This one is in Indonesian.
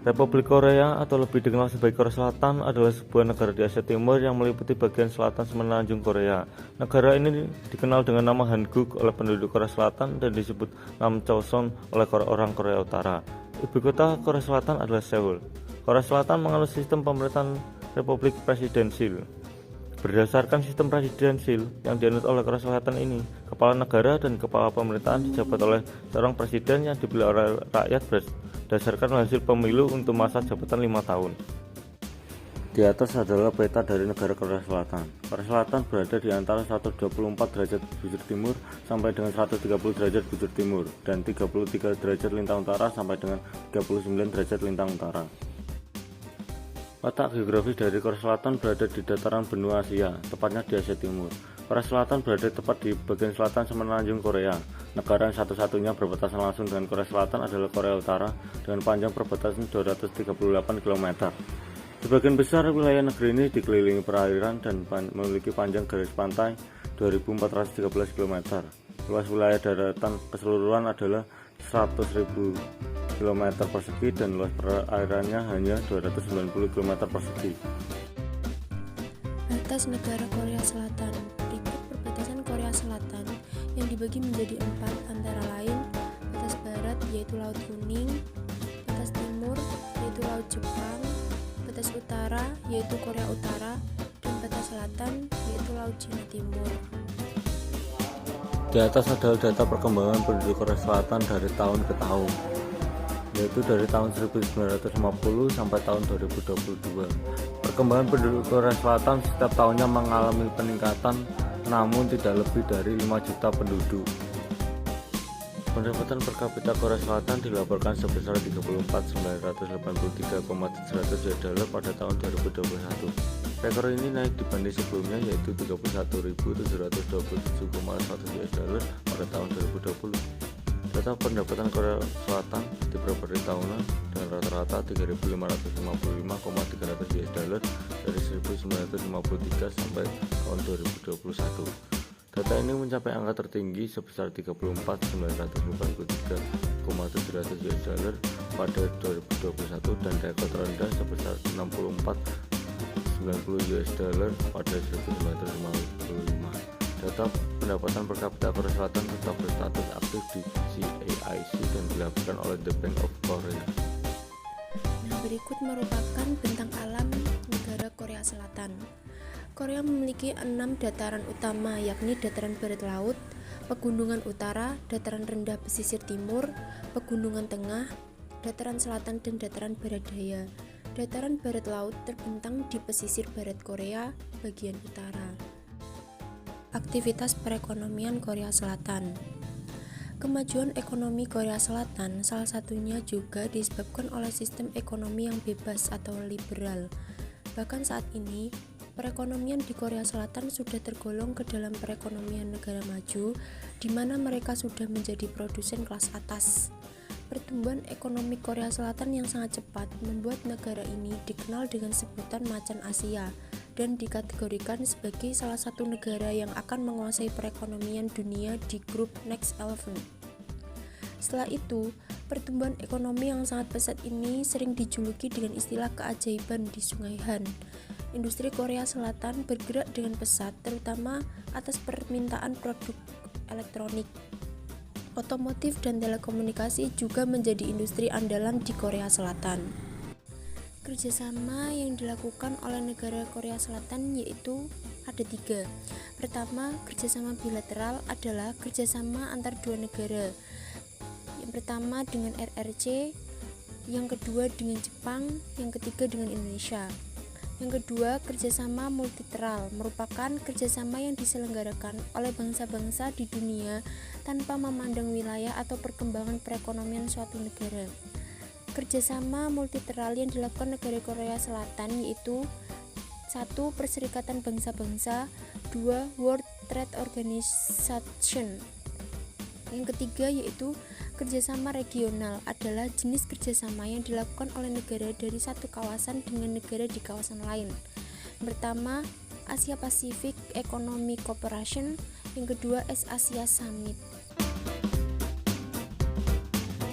Republik Korea atau lebih dikenal sebagai Korea Selatan adalah sebuah negara di Asia Timur yang meliputi bagian selatan semenanjung Korea. Negara ini dikenal dengan nama Hanguk oleh penduduk Korea Selatan dan disebut Namcheon oleh orang Korea Utara. Ibu kota Korea Selatan adalah Seoul. Korea Selatan menganut sistem pemerintahan Republik Presidensil. Berdasarkan sistem presidensil yang dianut oleh Korea Selatan ini, kepala negara dan kepala pemerintahan dijabat oleh seorang presiden yang dipilih oleh rakyat berdasarkan hasil pemilu untuk masa jabatan 5 tahun. Di atas adalah peta dari negara Korea Selatan. Korea Selatan berada di antara 124 derajat bujur timur sampai dengan 130 derajat bujur timur dan 33 derajat lintang utara sampai dengan 39 derajat lintang utara. Letak geografis dari Korea Selatan berada di dataran benua Asia, tepatnya di Asia Timur. Korea Selatan berada tepat di bagian selatan semenanjung Korea. Negara yang satu-satunya berbatasan langsung dengan Korea Selatan adalah Korea Utara dengan panjang perbatasan 238 km. Sebagian besar wilayah negeri ini dikelilingi perairan dan memiliki panjang garis pantai 2.413 km. Luas wilayah daratan keseluruhan adalah 100.000 km persegi dan luas perairannya hanya 290 km persegi. Batas negara Korea Selatan. Berikut perbatasan Korea Selatan yang dibagi menjadi 4 antara lain batas barat yaitu Laut Kuning, batas timur yaitu Laut Jepang, batas utara yaitu Korea Utara, dan batas selatan yaitu Laut Cina Timur. Di atas adalah data perkembangan penduduk Korea Selatan dari tahun ke tahun, yaitu dari tahun 1950 sampai tahun 2022. Perkembangan penduduk Korea Selatan setiap tahunnya mengalami peningkatan, namun tidak lebih dari 5 juta penduduk. Pendapatan per kapita Korea Selatan dilaporkan sebesar 34.983,700 USD pada tahun 2021. Rekor ini naik dibanding sebelumnya yaitu 31.727,1 USD pada tahun 2020. Data pendapatan Korea Selatan di properti tahunan dengan rata-rata 3.555,300 USD dari 1953 sampai tahun 2021. Data ini mencapai angka tertinggi sebesar 34.983,700 USD pada 2021 dan rekor terendah sebesar 64,90 USD pada 1955. Data pendapatan per kapita Korea Selatan tetap berstatus aktif di CAIC dan dilakukan oleh The Bank of Korea. Nah, berikut merupakan bentang alam negara Korea Selatan. Korea memiliki 6 dataran utama, yakni dataran barat laut, pegunungan utara, dataran rendah pesisir timur, pegunungan tengah, dataran selatan, dan dataran barat daya. Dataran barat laut terbentang di pesisir barat Korea bagian utara. Aktivitas perekonomian Korea Selatan. Kemajuan ekonomi Korea Selatan salah satunya juga disebabkan oleh sistem ekonomi yang bebas atau liberal. Bahkan saat ini, perekonomian di Korea Selatan sudah tergolong ke dalam perekonomian negara maju, di mana mereka sudah menjadi produsen kelas atas. Pertumbuhan ekonomi Korea Selatan yang sangat cepat membuat negara ini dikenal dengan sebutan macan Asia dan dikategorikan sebagai salah satu negara yang akan menguasai perekonomian dunia di grup Next 11. Setelah itu, pertumbuhan ekonomi yang sangat pesat ini sering dijuluki dengan istilah keajaiban di Sungai Han. Industri Korea Selatan bergerak dengan pesat, terutama atas permintaan produk elektronik. Otomotif dan telekomunikasi juga menjadi industri andalan di Korea Selatan. Kerjasama yang dilakukan oleh negara Korea Selatan yaitu ada 3. Pertama, kerjasama bilateral adalah kerjasama antar dua negara. Yang pertama dengan RRC, yang kedua dengan Jepang, yang ketiga dengan Indonesia. Yang kedua, kerjasama multilateral merupakan kerjasama yang diselenggarakan oleh bangsa-bangsa di dunia tanpa memandang wilayah atau perkembangan perekonomian suatu negara. Kerjasama multilateral yang dilakukan negara Korea Selatan yaitu 1. Perserikatan Bangsa-Bangsa, 2. World Trade Organization. Yang ketiga yaitu kerjasama regional adalah jenis kerjasama yang dilakukan oleh negara dari satu kawasan dengan negara di kawasan lain. Yang pertama, Asia Pacific Economic Cooperation, yang kedua East Asia Summit.